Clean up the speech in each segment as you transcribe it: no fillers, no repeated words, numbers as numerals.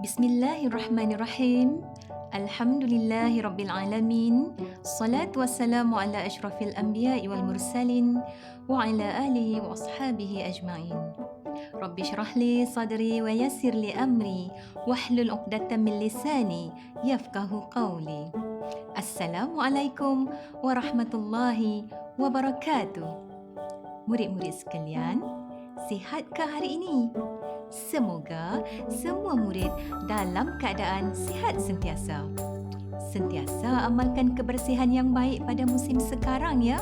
Bismillahirrahmanirrahim. Alhamdulillahirrabbilalamin. Salatu wassalamu ala ashrafil anbiya'i wal mursalin wa ala alihi wa ashabihi ajma'in. Rabbi syrah li sadri wa yassir li amri wahlul 'uqdatam min lisani yafqahu qawli. Assalamualaikum warahmatullahi wabarakatuh. Murid-murid sekalian, sihatkah hari ini? Semoga semua murid dalam keadaan sihat sentiasa. Sentiasa amalkan kebersihan yang baik pada musim sekarang ya.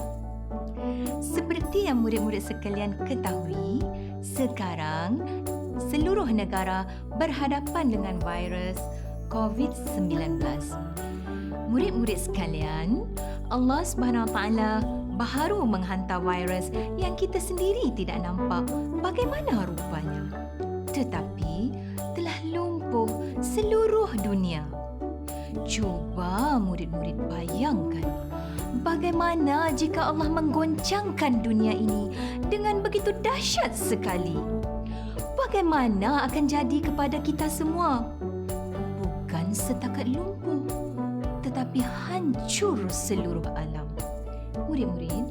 Seperti yang murid-murid sekalian ketahui, sekarang seluruh negara berhadapan dengan virus COVID-19. Murid-murid sekalian, Allah SWT baharu menghantar virus yang kita sendiri tidak nampak bagaimana rupanya. Tetapi telah lumpuh seluruh dunia. Cuba murid-murid bayangkan, bagaimana jika Allah menggoncangkan dunia ini dengan begitu dahsyat sekali? Bagaimana akan jadi kepada kita semua? Bukan setakat lumpuh, tetapi hancur seluruh alam. Murid-murid,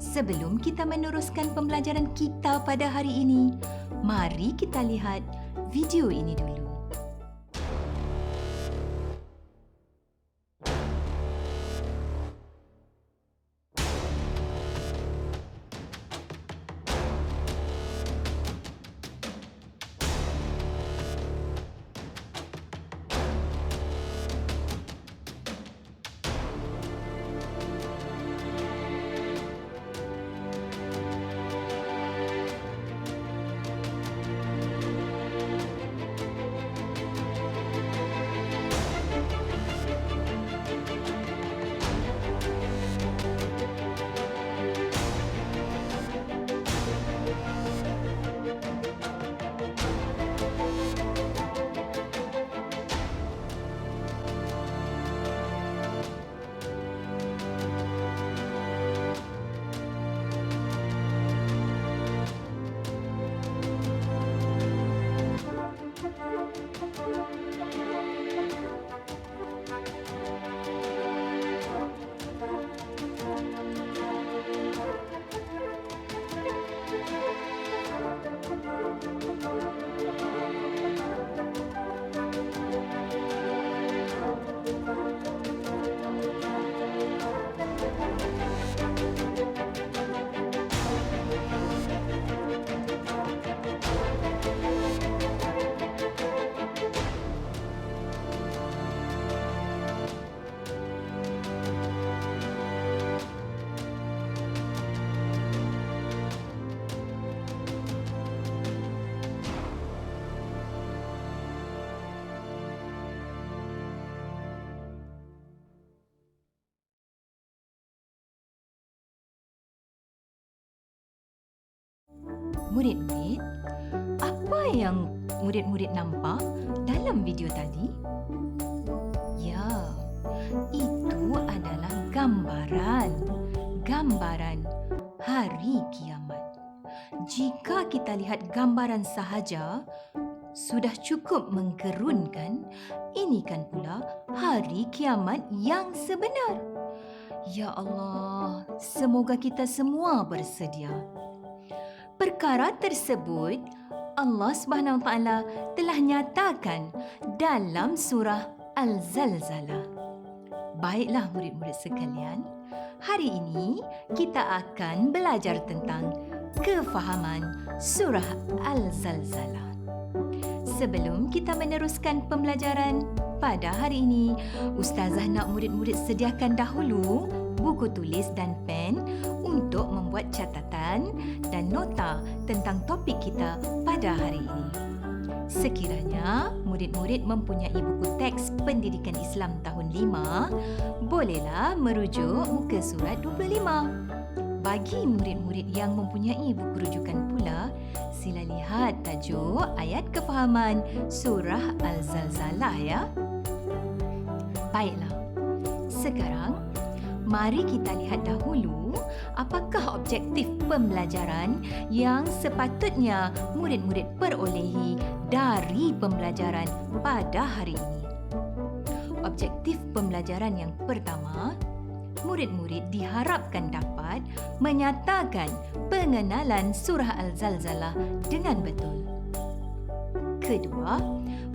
sebelum kita meneruskan pembelajaran kita pada hari ini, mari kita lihat video ini dulu. Murid-murid, apa yang murid-murid nampak dalam video tadi? Ya, itu adalah gambaran hari kiamat. Jika kita lihat gambaran sahaja, sudah cukup menggerunkan. Ini kan pula hari kiamat yang sebenar. Ya Allah, semoga kita semua bersedia. Perkara tersebut Allah SWT telah nyatakan dalam surah Al-Zalzalah. Baiklah murid-murid sekalian, hari ini kita akan belajar tentang kefahaman surah Al-Zalzalah. Sebelum kita meneruskan pembelajaran pada hari ini, Ustazah nak murid-murid sediakan dahulu buku tulis dan pen untuk membuat catatan dan nota tentang topik kita pada hari ini. Sekiranya murid-murid mempunyai buku teks Pendidikan Islam tahun 5, bolehlah merujuk muka surat 25. Bagi murid-murid yang mempunyai buku rujukan pula, sila lihat tajuk ayat kefahaman surah Al-Zalzalah ya. Baiklah, sekarang mari kita lihat dahulu apakah objektif pembelajaran yang sepatutnya murid-murid perolehi dari pembelajaran pada hari ini? Objektif pembelajaran yang pertama, murid-murid diharapkan dapat menyatakan pengenalan surah Al-Zalzalah dengan betul. Kedua,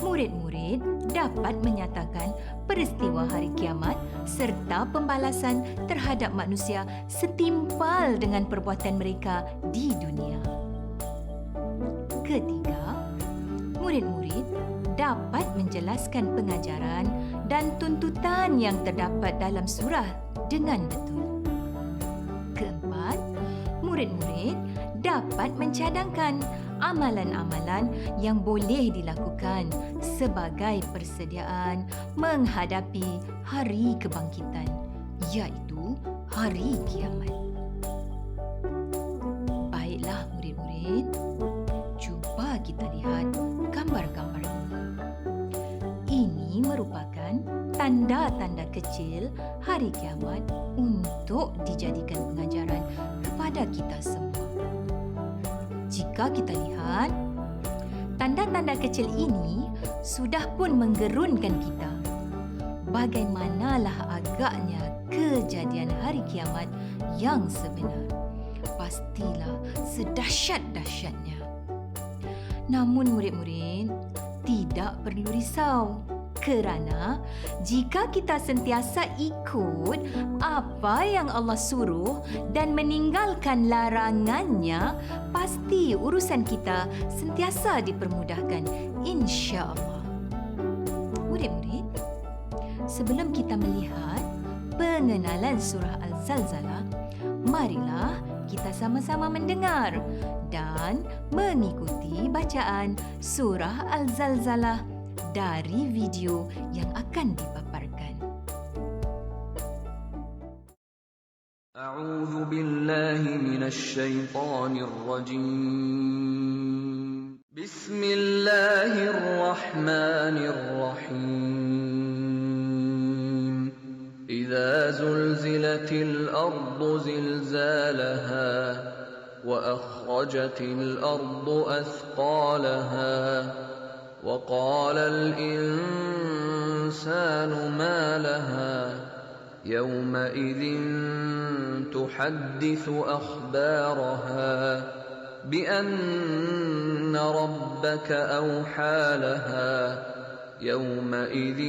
murid-murid dapat menyatakan peristiwa hari kiamat serta pembalasan terhadap manusia setimpal dengan perbuatan mereka di dunia. Ketiga, murid-murid dapat menjelaskan pengajaran dan tuntutan yang terdapat dalam surah dengan betul. Keempat, murid-murid dapat mencadangkan amalan-amalan yang boleh dilakukan sebagai persediaan menghadapi hari kebangkitan, iaitu hari kiamat. Baiklah murid-murid, cuba kita lihat gambar-gambar ini. Ini merupakan tanda-tanda kecil hari kiamat untuk dijadikan pengajaran kepada kita semua. Jika kita lihat, tanda-tanda kecil ini sudah pun menggerunkan kita. Bagaimanalah agaknya kejadian hari kiamat yang sebenar? Pastilah sedahsyat-dahsyatnya. Namun murid-murid, tidak perlu risau. Kerana jika kita sentiasa ikut apa yang Allah suruh dan meninggalkan larangannya, pasti urusan kita sentiasa dipermudahkan, insya-Allah. Murid-murid, sebelum kita melihat pengenalan surah Al-Zalzalah, marilah kita sama-sama mendengar dan mengikuti bacaan surah Al-Zalzalah dari video yang akan dipaparkan. A'udzu billahi minasy syaithanir rajim. Bismillahirrahmanirrahim. Idza zulzilatil ardu zilzalaha wa akhrajatil ardu athqalaha وقال الإنسان ما لها يومئذ تحدث أخبارها بأن ربك أوحى لها يومئذ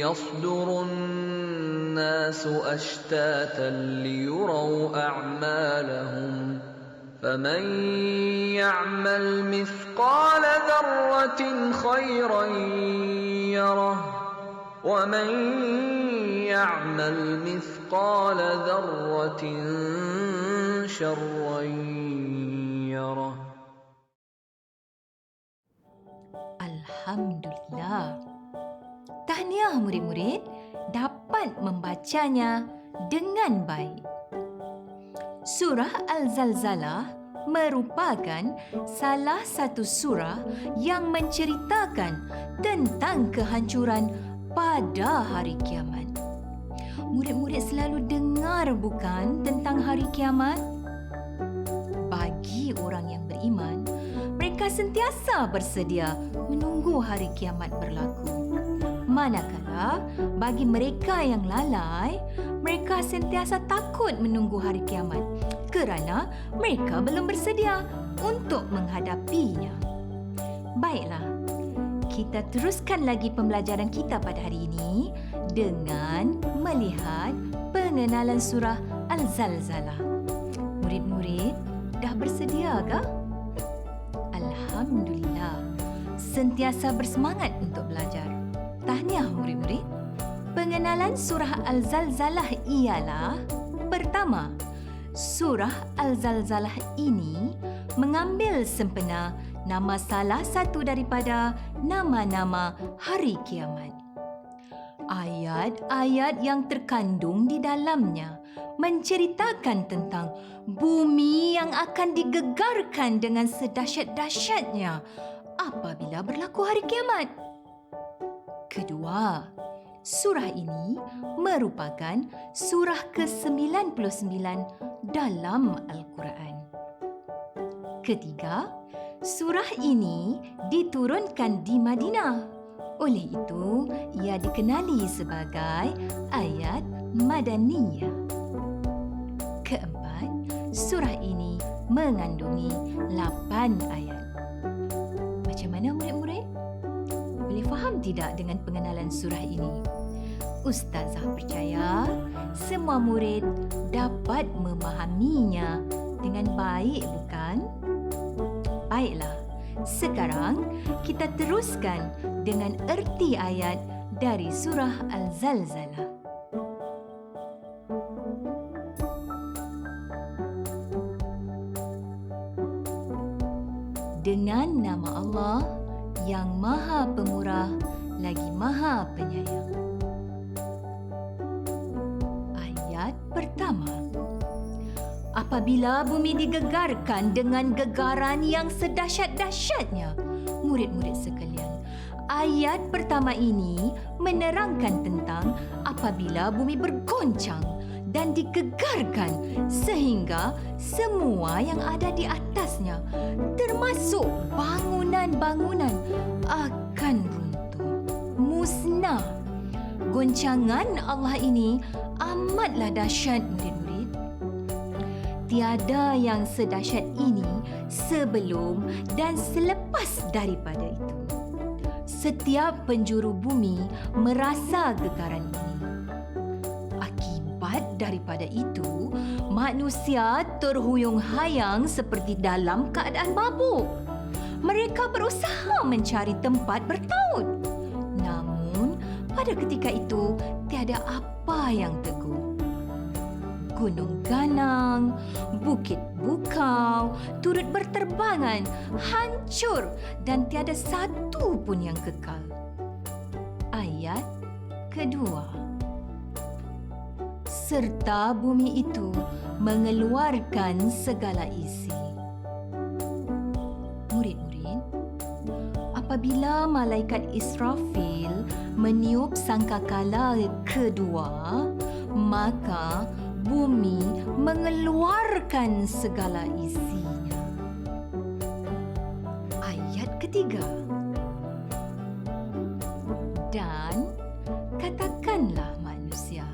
يصدر الناس أشتاتا ليروا أعمالهم فمن يعمل مثقال ذرة خيرا يره ومن يعمل مثقال ذرة شرا يره. Alhamdulillah. Tahniah murid-murid dapat membacanya dengan baik. Surah Al-Zalzalah merupakan salah satu surah yang menceritakan tentang kehancuran pada hari kiamat. Murid-murid selalu dengar bukan tentang hari kiamat? Bagi orang yang beriman, mereka sentiasa bersedia menunggu hari kiamat berlaku. Manakala bagi mereka yang lalai, mereka sentiasa takut menunggu hari kiamat kerana mereka belum bersedia untuk menghadapinya. Baiklah, kita teruskan lagi pembelajaran kita pada hari ini dengan melihat pengenalan surah Al-Zalzalah. Murid-murid dah bersedia ke? Alhamdulillah, sentiasa bersemangat untuk belajar. Tahniah murid-murid. Pengenalan surah Al-Zalzalah ialah: pertama, surah Al-Zalzalah ini mengambil sempena nama salah satu daripada nama-nama hari kiamat. Ayat-ayat yang terkandung di dalamnya menceritakan tentang bumi yang akan digegarkan dengan sedahsyat-dahsyatnya apabila berlaku hari kiamat. Kedua, Surah ini merupakan surah ke-99 dalam Al-Quran. Ketiga, surah ini diturunkan di Madinah. Oleh itu, ia dikenali sebagai ayat Madaniyah. Keempat, surah ini mengandungi 8 ayat. Macam mana murid-murid? Boleh faham tidak dengan pengenalan surah ini? Ustazah percaya semua murid dapat memahaminya dengan baik, bukan? Baiklah, sekarang kita teruskan dengan erti ayat dari surah Al-Zalzalah. Dengan nama Allah yang Maha Pemurah lagi Maha Penyayang. Ayat pertama. Apabila bumi digegarkan dengan gegaran yang sedahsyat-dahsyatnya, murid-murid sekalian, ayat pertama ini menerangkan tentang apabila bumi bergoncang dan digegarkan sehingga semua yang ada di atasnya, termasuk bangunan-bangunan, akan runtuh, musnah. Goncangan Allah ini amatlah dahsyat, murid-murid. Tiada yang sedahsyat ini sebelum dan selepas daripada itu. Setiap penjuru bumi merasa gegaran ini. Daripada itu, manusia terhuyung-hayang seperti dalam keadaan mabuk. Mereka berusaha mencari tempat bertaut. Namun, pada ketika itu, tiada apa yang teguh. Gunung ganang, bukit bukau, turut berterbangan, hancur dan tiada satu pun yang kekal. Ayat kedua. Serta bumi itu mengeluarkan segala isi. Murid-murid, apabila malaikat Israfil meniup sangkakala kedua, maka bumi mengeluarkan segala isinya. Ayat ketiga. Dan katakanlah manusia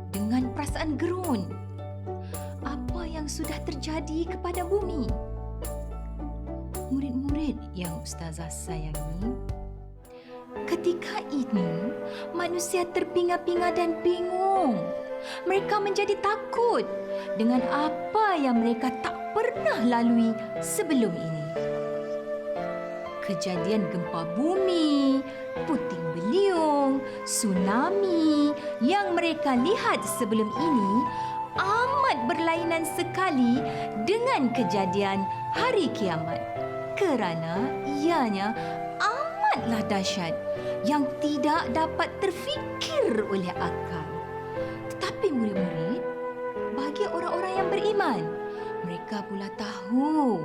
dengan perasaan gerun, apa yang sudah terjadi kepada bumi? Murid-murid yang Ustazah sayangi, ketika ini manusia terpinga-pinga dan bingung. Mereka menjadi takut dengan apa yang mereka tak pernah lalui sebelum ini. Kejadian gempa bumi, puting beliung, tsunami yang mereka lihat sebelum ini amat berlainan sekali dengan kejadian hari kiamat, kerana ianya amatlah dahsyat yang tidak dapat terfikir oleh akal. Tetapi murid-murid, bagi orang-orang yang beriman, mereka pula tahu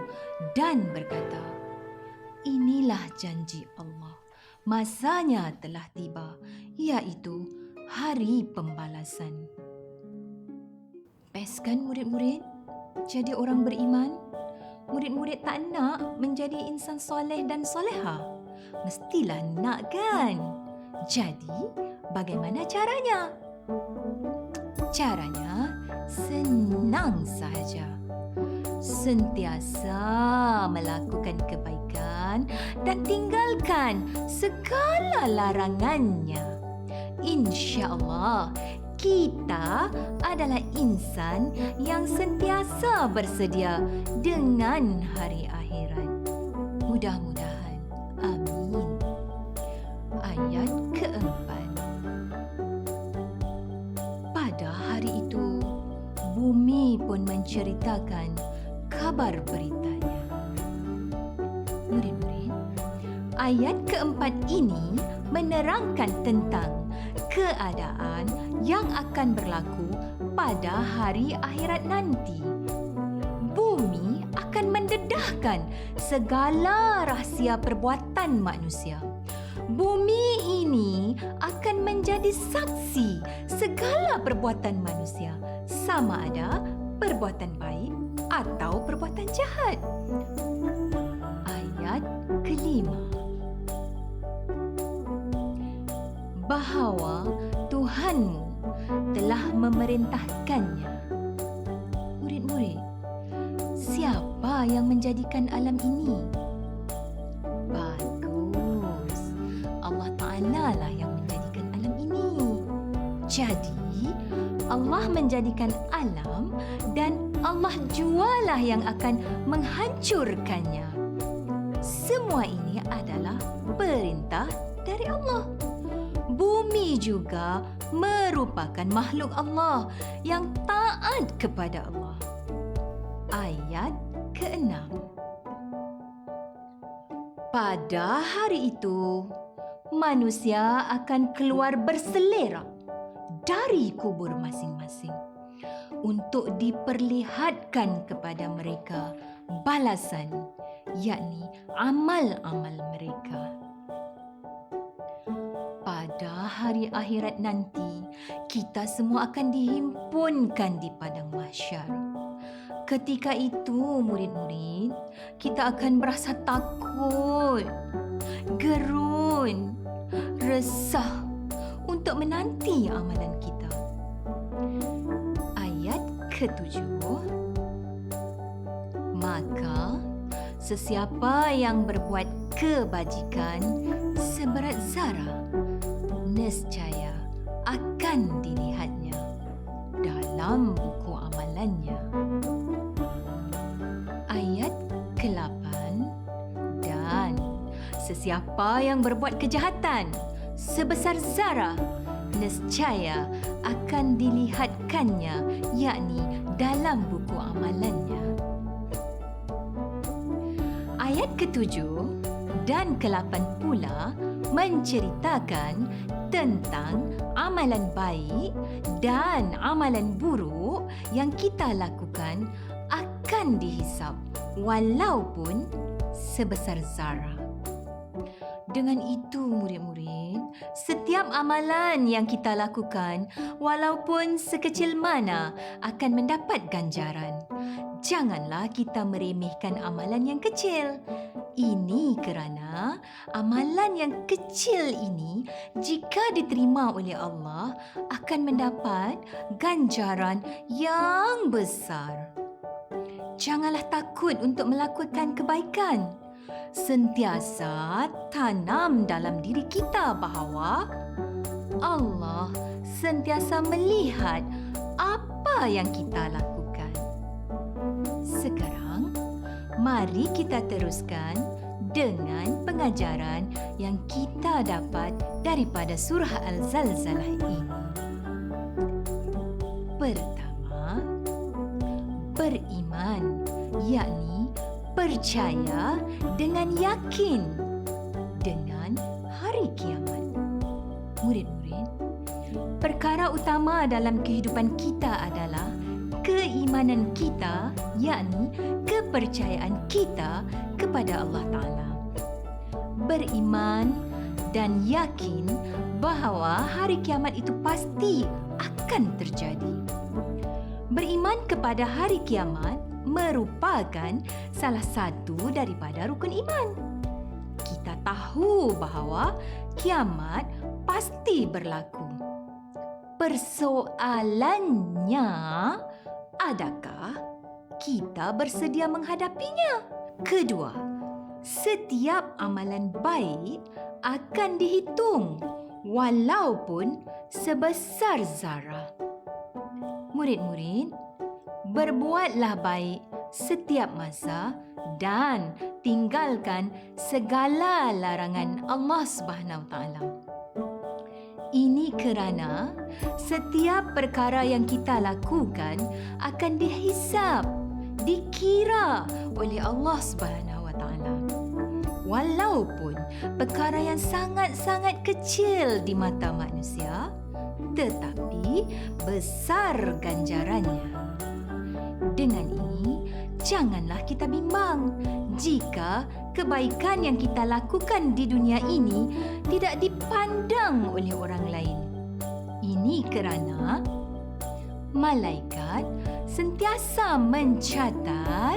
dan berkata, inilah janji Allah. Masanya telah tiba, iaitu hari pembalasan. Best kan murid-murid? Jadi orang beriman? Murid-murid tak nak menjadi insan soleh dan soleha? Mestilah nak kan? Jadi, bagaimana caranya? Caranya senang sahaja. Sentiasa melakukan kebaikan dan tinggalkan segala larangannya. InsyaAllah, kita adalah insan yang sentiasa bersedia dengan hari akhirat. Mudah-mudahan. Amin. Ayat keempat. Pada hari itu, bumi pun menceritakan kabar beritanya. Murid-murid, ayat keempat ini menerangkan tentang keadaan yang akan berlaku pada hari akhirat nanti. Bumi akan mendedahkan segala rahsia perbuatan manusia. Bumi ini akan akan menjadi saksi segala perbuatan manusia, sama ada perbuatan baik atau perbuatan jahat. Ayat kelima. Bahawa Tuhanmu telah memerintahkannya. Murid-murid, siapa yang menjadikan alam ini? Bagus. Allah Ta'ala lah yang menjadikan alam ini. Jadi, Allah menjadikan alam dan Allah jualah yang akan menghancurkannya. Semua ini adalah perintah dari Allah. Bumi juga merupakan makhluk Allah yang taat kepada Allah. Ayat ke-6. Pada hari itu, manusia akan keluar berselerak dari kubur masing-masing untuk diperlihatkan kepada mereka balasan, yakni amal-amal mereka. Pada hari akhirat nanti, kita semua akan dihimpunkan di padang mahsyar. Ketika itu, murid-murid, kita akan berasa takut, gerun, resah untuk menanti amalan kita. Ayat ke-7. Maka, sesiapa yang berbuat kebajikan seberat zarah, nescaya akan dilihatnya dalam buku amalannya. Ayat ke-8. Dan sesiapa yang berbuat kejahatan sebesar zarah, nescaya akan dilihatkannya, yakni dalam buku amalannya. Ayat ke-7 dan ke-8 pula menceritakan tentang amalan baik dan amalan buruk yang kita lakukan akan dihisap walaupun sebesar zarah. Dengan itu, murid-murid, setiap amalan yang kita lakukan, walaupun sekecil mana, akan mendapat ganjaran. Janganlah kita meremehkan amalan yang kecil. Ini kerana amalan yang kecil ini, jika diterima oleh Allah, akan mendapat ganjaran yang besar. Janganlah takut untuk melakukan kebaikan. Sentiasa tanam dalam diri kita bahawa Allah sentiasa melihat apa yang kita lakukan. Sekarang, mari kita teruskan dengan pengajaran yang kita dapat daripada surah Al-Zalzalah ini. Pertama, beriman, yakni percaya dengan yakin dengan hari kiamat. Murid-murid, perkara utama dalam kehidupan kita adalah keimanan kita, yakni kepercayaan kita kepada Allah Ta'ala. Beriman dan yakin bahawa hari kiamat itu pasti akan terjadi. Beriman kepada hari kiamat merupakan salah satu daripada rukun iman. Kita tahu bahawa kiamat pasti berlaku. Persoalannya, adakah kita bersedia menghadapinya? Kedua, setiap amalan baik akan dihitung walaupun sebesar zarah. Murid-murid, berbuatlah baik setiap masa dan tinggalkan segala larangan Allah Subhanahu Wa Taala. Ini kerana setiap perkara yang kita lakukan akan dihisap, dikira oleh Allah Subhanahu Wa Taala. Walaupun perkara yang sangat-sangat kecil di mata manusia, tetapi besar ganjarannya. Dengan ini, janganlah kita bimbang, jika kebaikan yang kita lakukan di dunia ini tidak dipandang oleh orang lain. Ini kerana malaikat sentiasa mencatat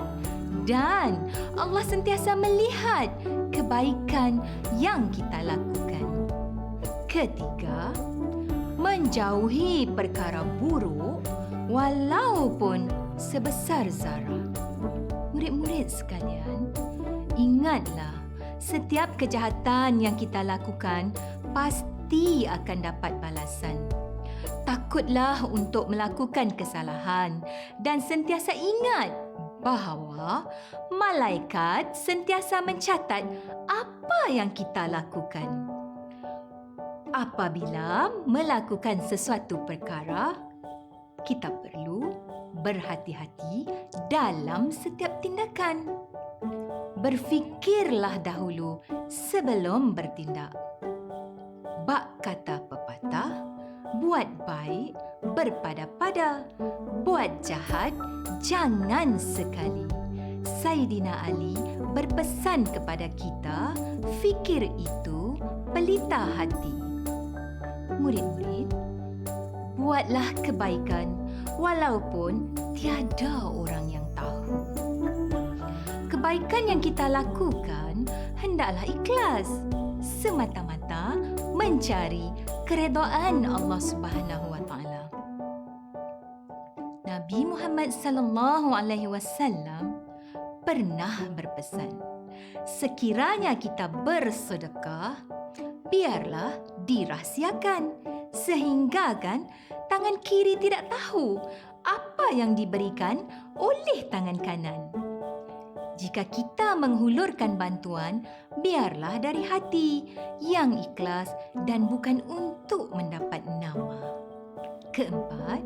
dan Allah sentiasa melihat kebaikan yang kita lakukan. Ketiga, menjauhi perkara buruk walaupun sebesar zarah. Murid-murid sekalian, ingatlah setiap kejahatan yang kita lakukan pasti akan dapat balasan. Takutlah untuk melakukan kesalahan dan sentiasa ingat bahawa malaikat sentiasa mencatat apa yang kita lakukan. Apabila melakukan sesuatu perkara, kita perlu berhati-hati dalam setiap tindakan. Berfikirlah dahulu sebelum bertindak. Bak kata pepatah, buat baik berpada-pada, buat jahat jangan sekali. Saidina Ali berpesan kepada kita, fikir itu pelita hati. Murid-murid, buatlah kebaikan walaupun tiada orang yang tahu. Kebaikan yang kita lakukan hendaklah ikhlas, semata-mata mencari keredaan Allah Subhanahu wa taala. Nabi Muhammad sallallahu alaihi wasallam pernah berpesan, sekiranya kita bersedekah, biarlah dirahsiakan sehingga kan tangan kiri tidak tahu apa yang diberikan oleh tangan kanan. Jika kita menghulurkan bantuan, biarlah dari hati yang ikhlas dan bukan untuk mendapat nama. Keempat,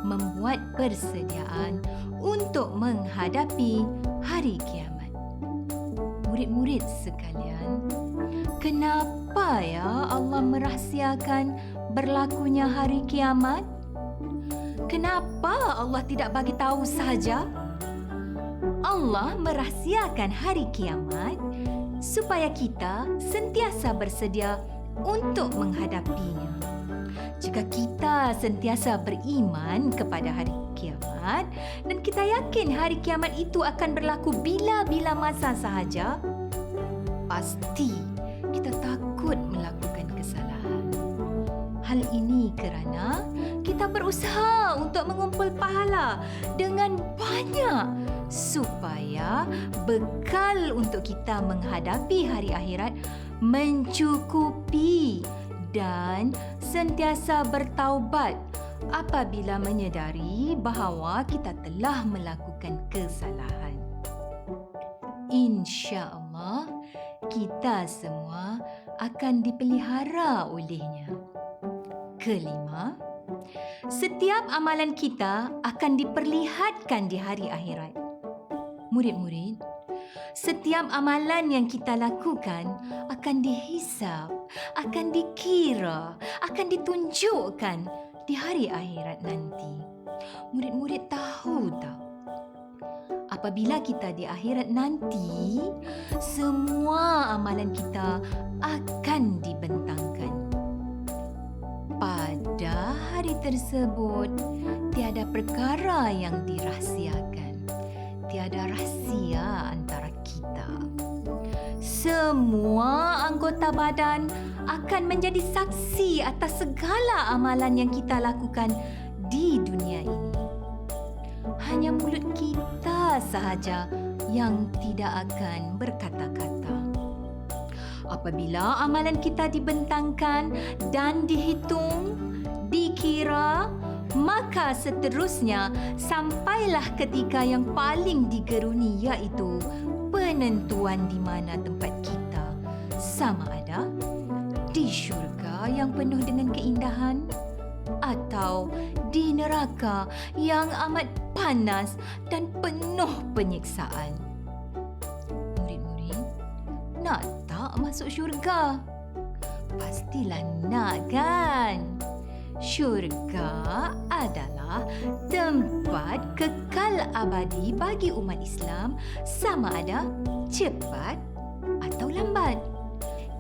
membuat persediaan untuk menghadapi hari kiamat. Murid-murid sekalian, kenapa ya Allah merahsiakan berlakunya hari kiamat? Kenapa Allah tidak bagi tahu saja? Allah merahsiakan hari kiamat supaya kita sentiasa bersedia untuk menghadapinya. Jika kita sentiasa beriman kepada hari kiamat dan kita yakin hari kiamat itu akan berlaku bila-bila masa sahaja, pasti kita takut melakukan kesalahan. Hal ini kerana kita berusaha untuk mengumpul pahala dengan banyak supaya bekal untuk kita menghadapi hari akhirat mencukupi dan sentiasa bertaubat apabila menyedari bahawa kita telah melakukan kesalahan. Insya-Allah, kita semua akan dipelihara olehnya. Kelima, setiap amalan kita akan diperlihatkan di hari akhirat. Murid-murid, setiap amalan yang kita lakukan akan dihisab, akan dikira, akan ditunjukkan di hari akhirat nanti. Murid-murid tahu tak? Apabila kita di akhirat nanti, semua amalan kita akan dibentangkan. Pada hari tersebut, tiada perkara yang dirahsiakan. Tiada rahsia antara kita. Semua anggota badan akan menjadi saksi atas segala amalan yang kita lakukan di dunia ini. Hanya mulut kita sahaja yang tidak akan berkata-kata. Apabila amalan kita dibentangkan dan dihitung, dikira, maka seterusnya sampailah ketika yang paling digeruni, iaitu penentuan di mana tempat kita, sama ada di syurga yang penuh dengan keindahan atau di neraka yang amat panas dan penuh penyiksaan. Murid-murid, nak tak masuk syurga? Pastilah nak kan? Syurga adalah tempat kekal abadi bagi umat Islam, sama ada cepat atau lambat.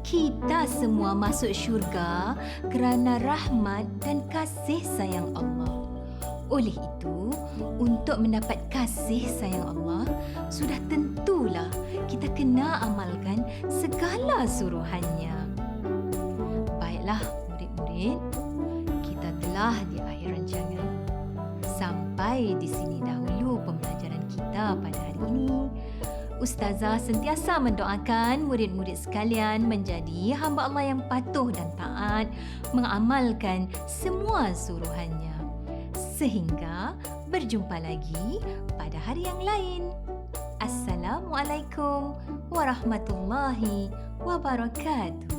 Kita semua masuk syurga kerana rahmat dan kasih sayang Allah. Oleh itu, untuk mendapat kasih sayang Allah, sudah tentulah kita kena amalkan segala suruhannya. Baiklah murid-murid, kita telah di akhir rancangan. Sampai di sini dahulu pembelajaran kita pada hari ini. Ustazah sentiasa mendoakan murid-murid sekalian menjadi hamba Allah yang patuh dan taat, mengamalkan semua suruhannya. Sehingga berjumpa lagi pada hari yang lain. Assalamualaikum warahmatullahi wabarakatuh.